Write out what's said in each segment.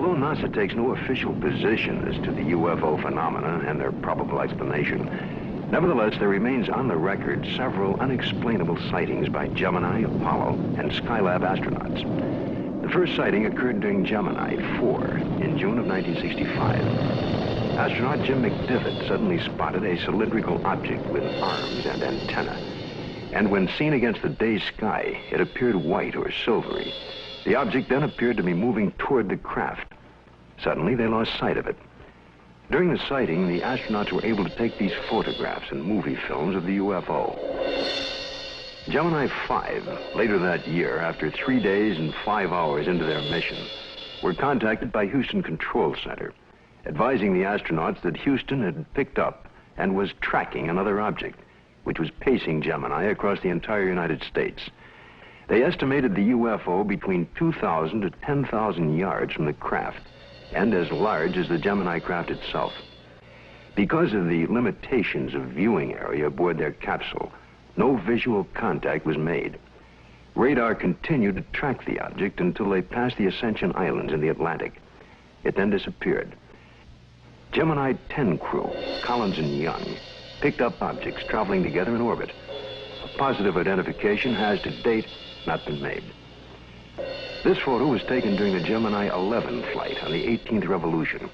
Although NASA takes no official position as to the UFO phenomena and their probable explanation, nevertheless, there remains on the record several unexplainable sightings by Gemini, Apollo, and Skylab astronauts. The first sighting occurred during Gemini 4 in June of 1965. Astronaut Jim McDivitt suddenly spotted a cylindrical object with arms and antenna. And when seen against the day sky, it appeared white or silvery. The object then appeared to be moving toward the craft. Suddenly, they lost sight of it. During the sighting, the astronauts were able to take these photographs and movie films of the UFO. Gemini 5, later that year, after 3 days and 5 hours into their mission, were contacted by Houston Control Center, advising the astronauts that Houston had picked up and was tracking another object, which was pacing Gemini across the entire United States. They estimated the UFO between 2,000 to 10,000 yards from the craft, and as large as the Gemini craft itself. Because of the limitations of viewing area aboard their capsule, no visual contact was made. Radar continued to track the object until they passed the Ascension Islands in the Atlantic. It then disappeared. Gemini 10 crew, Collins and Young, picked up objects traveling together in orbit. A positive identification has, to date, not been made. This photo was taken during the Gemini 11 flight on the 18th revolution,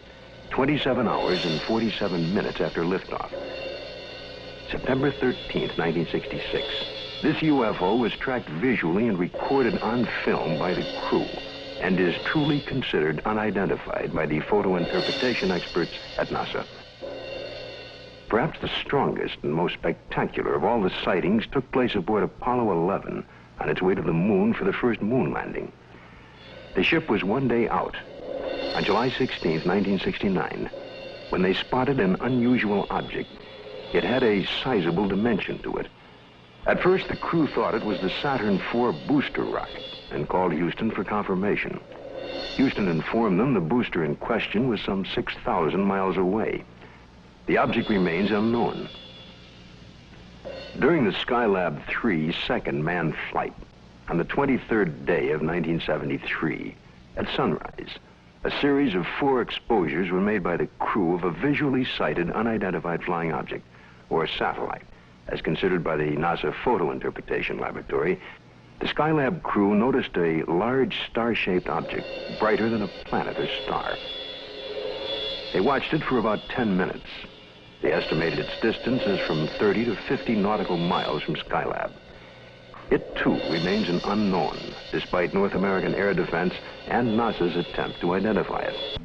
27 hours and 47 minutes after liftoff. September 13th, 1966. This UFO was tracked visually and recorded on film by the crew, and is truly considered unidentified by the photo interpretation experts at NASA. Perhaps the strongest and most spectacular of all the sightings took place aboard Apollo 11 on its way to the moon for the first moon landing. The ship was 1 day out, on July 16, 1969, when they spotted an unusual object. It had a sizable dimension to it. At first, the crew thought it was the Saturn IV booster rocket and called Houston for confirmation. Houston informed them the booster in question was some 6,000 miles away. The object remains unknown. During the Skylab 3 second manned flight, on the 23rd day of 1973, at sunrise, a series of 4 exposures were made by the crew of a visually sighted unidentified flying object, or satellite, as considered by the NASA Photo Interpretation Laboratory. The Skylab crew noticed a large star-shaped object, brighter than a planet or star. They watched it for about 10 minutes. They estimated its distance as from 30 to 50 nautical miles from Skylab. It, too, remains an unknown, despite North American air defense and NASA's attempt to identify it.